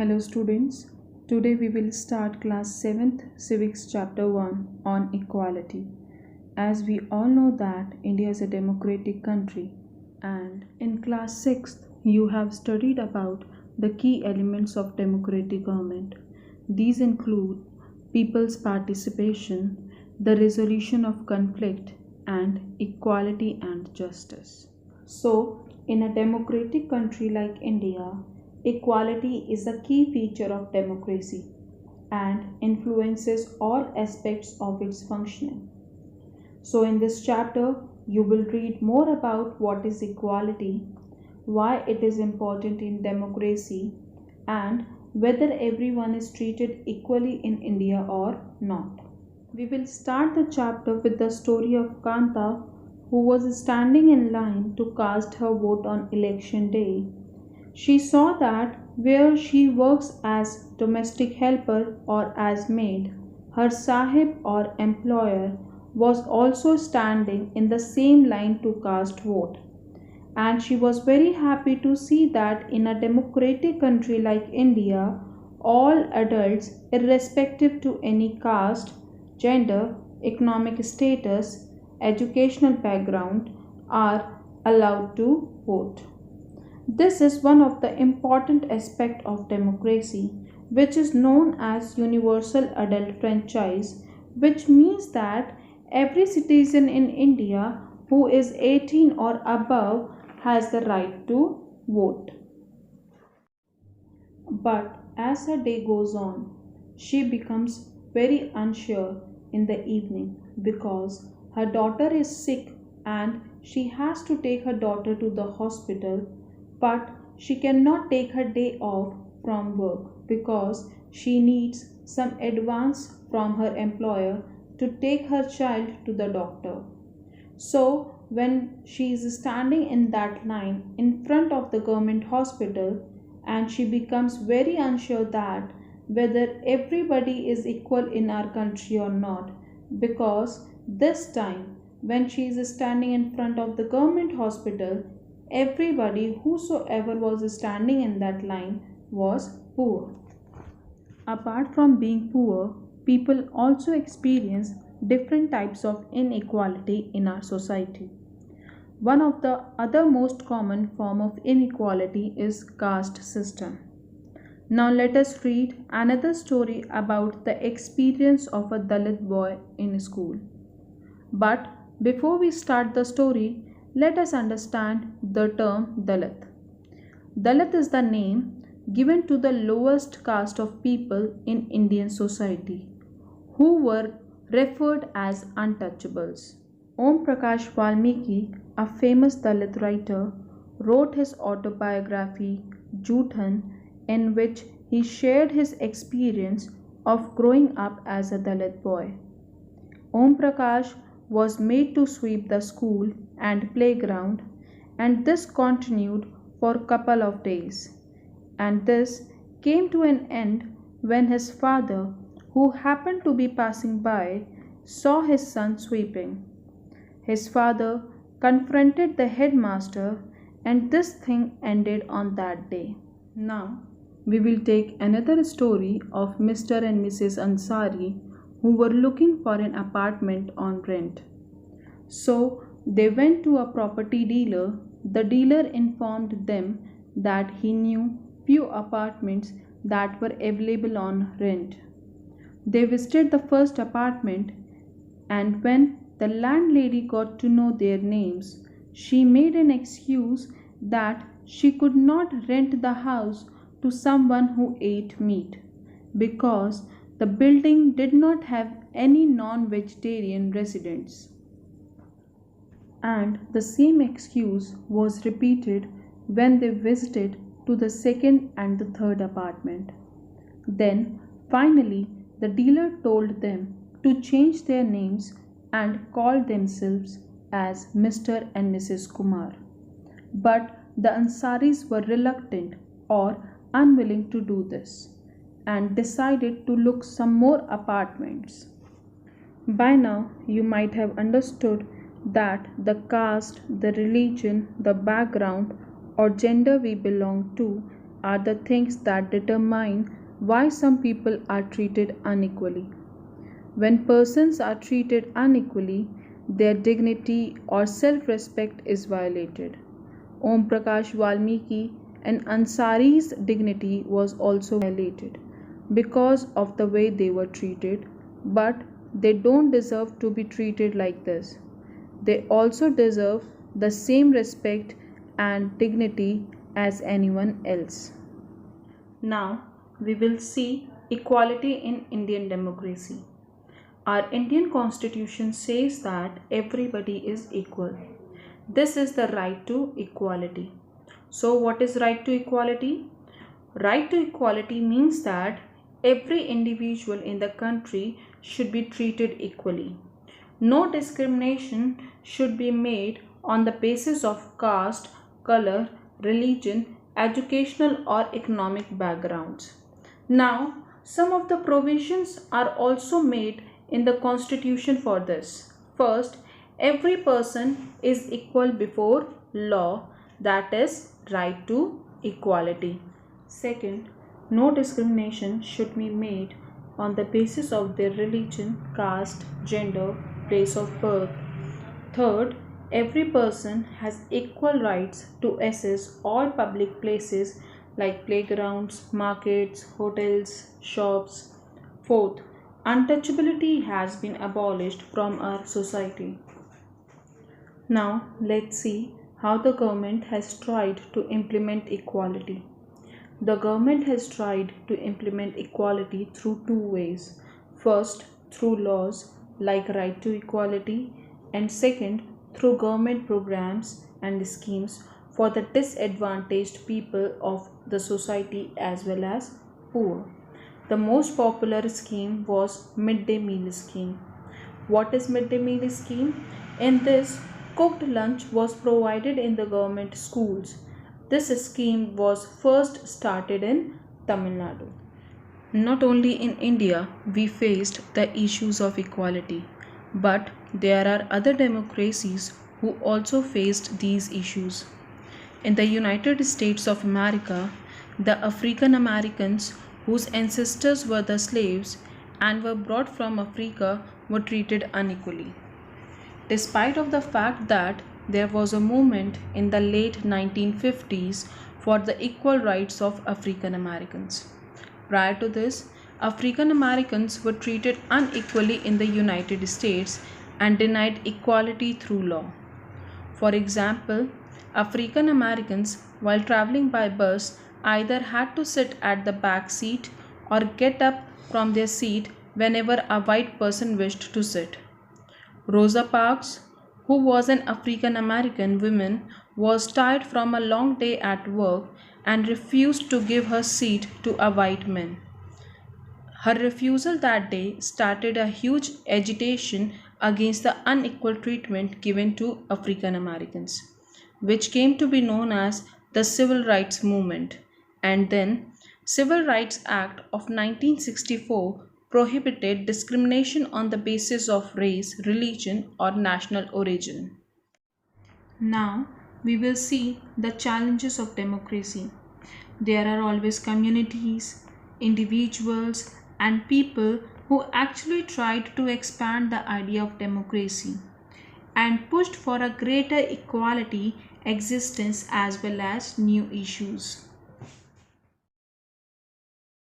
Hello students, today we will start class 7th Civics chapter 1 on equality. As we all know that India is a democratic country and in class 6th you have studied about the key elements of democratic government. These include people's participation, the resolution of conflict and equality and justice. So, in a democratic country like India, equality is a key feature of democracy and influences all aspects of its functioning. So, in this chapter, you will read more about what is equality, why it is important in democracy, and whether everyone is treated equally in India or not. We will start the chapter with the story of Kanta, who was standing in line to cast her vote on election day. She saw that where she works as domestic helper or as maid, her sahib or employer was also standing in the same line to cast vote. And she was very happy to see that in a democratic country like India, all adults, irrespective to any caste, gender, economic status, educational background, are allowed to vote. This is one of the important aspects of democracy, which is known as universal adult franchise, which means that every citizen in India who is 18 or above has the right to vote. But as her day goes on, she becomes very unsure in the evening because her daughter is sick and she has to take her daughter to the hospital, but she cannot take her day off from work because she needs some advance from her employer to take her child to the doctor. So, when she is standing in that line in front of the government hospital and she becomes very unsure that whether everybody is equal in our country or not, because this time when she is standing in front of the government hospital, everybody whosoever was standing in that line was poor. Apart from being poor, people also experience different types of inequality in our society. One of the other most common form of inequality is caste system. Now let us read another story about the experience of a Dalit boy in school. But before we start the story, let us understand the term Dalit. Dalit is the name given to the lowest caste of people in Indian society, who were referred as untouchables. Om Prakash Valmiki, a famous Dalit writer, wrote his autobiography Juthan, in which he shared his experience of growing up as a Dalit boy. Om Prakash was made to sweep the school and playground, and this continued for a couple of days. And this came to an end when his father, who happened to be passing by, saw his son sweeping. His father confronted the headmaster, and this thing ended on that day. Now, we will take another story of Mr. and Mrs. Ansari, who were looking for an apartment on rent. So, they went to a property dealer. The dealer informed them that he knew few apartments that were available on rent. They visited the first apartment, and when the landlady got to know their names, she made an excuse that she could not rent the house to someone who ate meat because the building did not have any non-vegetarian residents. And the same excuse was repeated when they visited to the second and the third apartment. Then finally the dealer told them to change their names and call themselves as Mr. and Mrs. Kumar. But the Ansaris were reluctant or unwilling to do this and decided to look some more apartments. By now you might have understood that the caste, the religion, the background or gender we belong to are the things that determine why some people are treated unequally. When persons are treated unequally, their dignity or self respect is violated. Om Prakash Valmiki and Ansari's dignity was also violated because of the way they were treated, but they don't deserve to be treated like this. They also deserve the same respect and dignity as anyone else. Now we will see equality in Indian democracy. Our Indian constitution says that everybody is equal. This is the right to equality. So, what is right to equality? Right to equality means that every individual in the country should be treated equally. No discrimination should be made on the basis of caste, color, religion, educational or economic backgrounds. Now, some of the provisions are also made in the constitution for this. First, every person is equal before law, that is right to equality. Second, no discrimination should be made on the basis of their religion, caste, gender, place of birth. Third, every person has equal rights to access all public places like playgrounds, markets, hotels, shops. Fourth, untouchability has been abolished from our society. Now, let's see how the government has tried to implement equality. The government has tried to implement equality through two ways. First, through laws like right to equality, and second, through government programs and schemes for the disadvantaged people of the society as well as poor. The most popular scheme was midday meal scheme. What is midday meal scheme? In this, cooked lunch was provided in the government schools. This scheme was first started in Tamil Nadu. Not only in India we faced the issues of equality, but there are other democracies who also faced these issues. In the United States of America, the African Americans whose ancestors were the slaves and were brought from Africa were treated unequally. Despite of the fact that there was a movement in the late 1950s for the equal rights of African Americans. Prior to this, African Americans were treated unequally in the United States and denied equality through law. For example, African Americans, while traveling by bus, either had to sit at the back seat or get up from their seat whenever a white person wished to sit. Rosa Parks, who was an African American woman, was tired from a long day at work and refused to give her seat to a white man. Her refusal that day started a huge agitation against the unequal treatment given to African Americans, which came to be known as the Civil Rights Movement, and then Civil Rights Act of 1964 prohibited discrimination on the basis of race, religion, or national origin. Now we will see the challenges of democracy. There are always communities, individuals, and people who actually tried to expand the idea of democracy and pushed for a greater equality existence as well as new issues.